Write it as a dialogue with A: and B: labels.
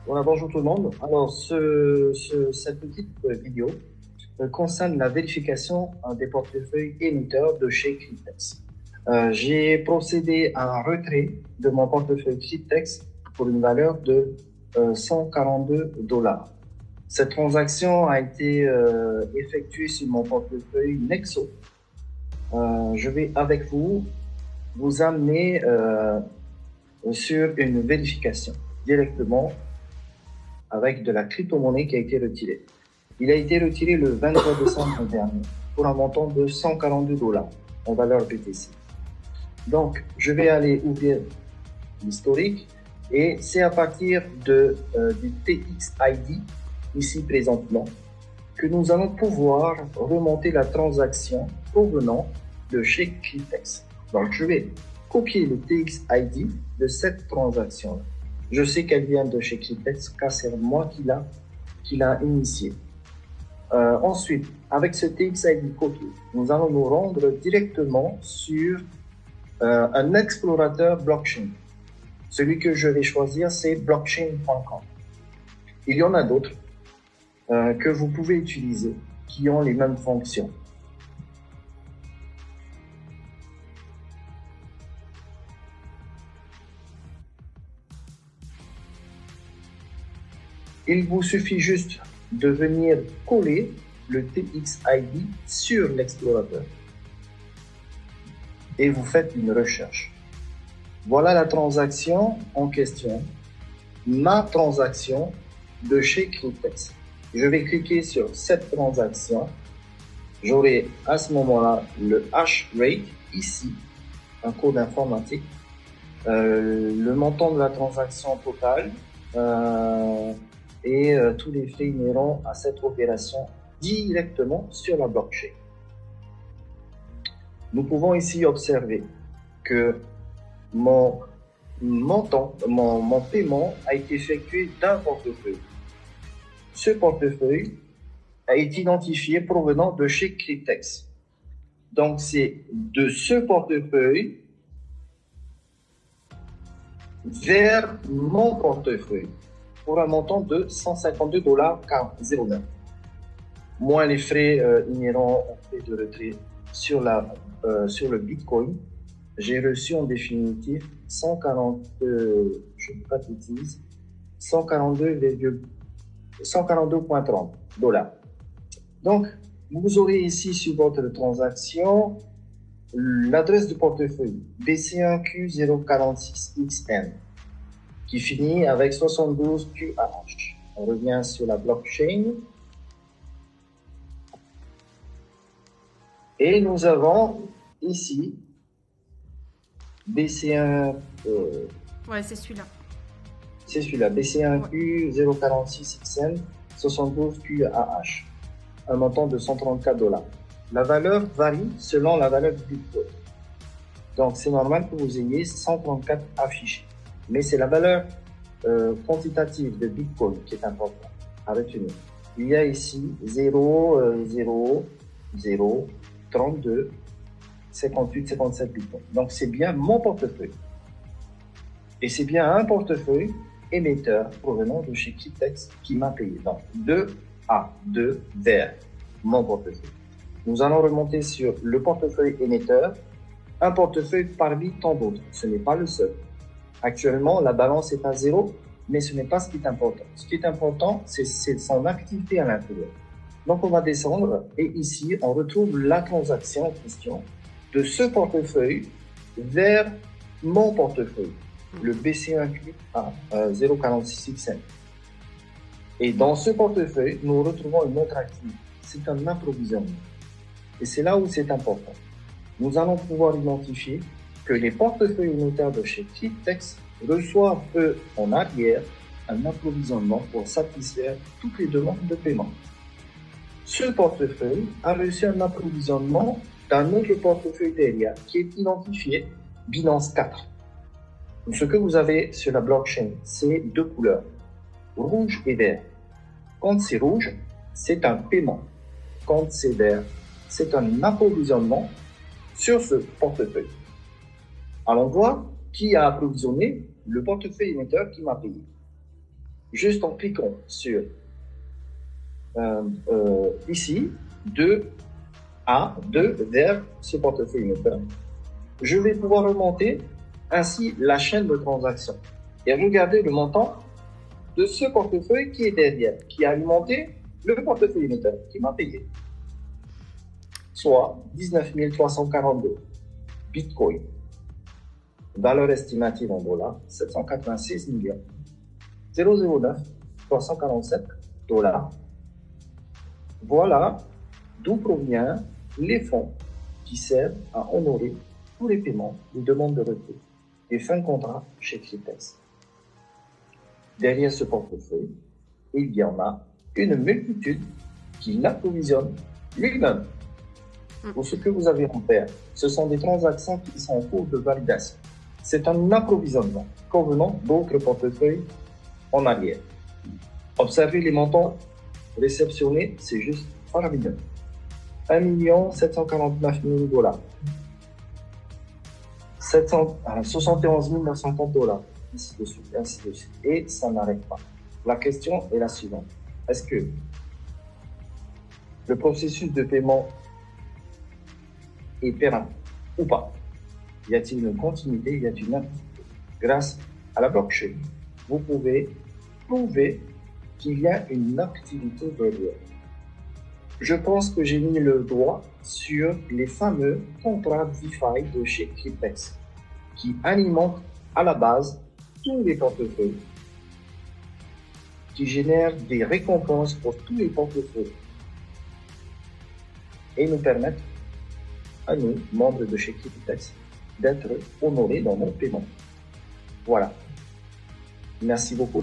A: Voilà, bonjour tout le monde. Alors, cette petite vidéo concerne la vérification des portefeuilles émetteurs de chez Cryptex. J'ai procédé à un retrait de mon portefeuille Cryptex pour une valeur de 142 $. Cette transaction a été effectuée sur mon portefeuille Nexo. Je vais avec vous amener sur une vérification directement avec de la crypto-monnaie qui a été retirée. Il a été retiré le 23 décembre dernier pour un montant de 142 $ en valeur BTC. Donc, je vais aller ouvrir l'historique et c'est à partir du TXID, ici présentement, que nous allons pouvoir remonter la transaction provenant de chez Cryptex. Donc, je vais copier le TXID de cette transaction-là. Je sais qu'elle vient de chez Cryptex car c'est moi qui l'a initié. Ensuite, avec ce TXID copié, nous allons nous rendre directement sur un explorateur blockchain. Celui que je vais choisir, c'est blockchain.com. Il y en a d'autres que vous pouvez utiliser qui ont les mêmes fonctions. Il vous suffit juste de venir coller le TXID sur l'explorateur et vous faites une recherche. Voilà la transaction en question, ma transaction de chez Cryptex. Je vais cliquer sur cette transaction. J'aurai à ce moment-là le hash rate ici, un code informatique, le montant de la transaction totale et tous les frais inhérents à cette opération directement sur la blockchain. Nous pouvons ici observer que mon paiement a été effectué d'un portefeuille. Ce portefeuille est identifié provenant de chez Cryptex. Donc, c'est de ce portefeuille vers mon portefeuille pour un montant de 152 $,09, moins les frais inhérents aux frais de retrait sur le Bitcoin. J'ai reçu en définitive 142,30 $. Donc, vous aurez ici sur votre transaction l'adresse du portefeuille BC1Q046XN qui finit avec 72QAH. On revient sur la blockchain. Et nous avons ici BC1.
B: Ouais, c'est celui-là.
A: C'est celui-là, BC1Q046XN 72QAH. Un montant de 134 $. La valeur varie selon la valeur du Bitcoin. Donc, c'est normal que vous ayez 134 affichés. Mais c'est la valeur quantitative de Bitcoin qui est importante à retenir. Il y a ici 0, 0, 0, 32, 58, 57 Bitcoin. Donc, c'est bien mon portefeuille. Et c'est bien un portefeuille émetteur provenant de chez Cryptex qui m'a payé. Donc, 2 vers mon portefeuille. Nous allons remonter sur le portefeuille émetteur, un portefeuille parmi tant d'autres. Ce n'est pas le seul. Actuellement, la balance est à 0, mais ce n'est pas ce qui est important. Ce qui est important, c'est son activité à l'intérieur. Donc, on va descendre et ici, on retrouve la transaction en question de ce portefeuille vers mon portefeuille, le BC1Q à 046XN. Et dans ce portefeuille, nous retrouvons une autre activité. C'est un approvisionnement. Et c'est là où c'est important. Nous allons pouvoir identifier que les portefeuilles unitaires de chez Cryptex reçoivent, eux, en arrière, un approvisionnement pour satisfaire toutes les demandes de paiement. Ce portefeuille a reçu un approvisionnement d'un autre portefeuille derrière qui est identifié Binance 4. Donc, ce que vous avez sur la blockchain, c'est deux couleurs, rouge et vert. Quand c'est rouge, c'est un paiement. Quand c'est vert, c'est un approvisionnement sur ce portefeuille. Allons voir qui a approvisionné le portefeuille émetteur qui m'a payé. juste en cliquant sur ici, 2 vers ce portefeuille émetteur, je vais pouvoir remonter ainsi la chaîne de transactions et regarder le montant de ce portefeuille qui est derrière, qui a alimenté le portefeuille émetteur, qui m'a payé, soit 19 342 Bitcoin. Valeur estimative en dollars, 786 millions 009 347 dollars. Voilà d'où proviennent les fonds qui servent à honorer tous les paiements, les demandes de retrait et fins de contrat chez Cryptex. Derrière ce portefeuille, il y en a une multitude qui l'approvisionne lui-même. Pour ce que vous avez en faire, ce sont des transactions qui sont en cours de validation. C'est un approvisionnement convenant d'autres portefeuilles en arrière. Observez les montants réceptionnés, c'est juste faramineux. 1 749 000 dollars, 71 950 dollars, ainsi de suite, ainsi de suite. Et ça n'arrête pas. La question est la suivante. Est-ce que le processus de paiement est pérenne ou pas? Y a-t-il une continuité? Y a-t-il une activité? Grâce à la blockchain, vous pouvez prouver qu'il y a une activité derrière. Je pense que j'ai mis le doigt sur les fameux contrats DeFi de chez Cryptex qui alimentent à la base tous les portefeuilles, qui génèrent des récompenses pour tous les portefeuilles et nous permettent à nous, membres de chez Cryptex, d'être honorés dans nos paiements. Voilà. Merci beaucoup.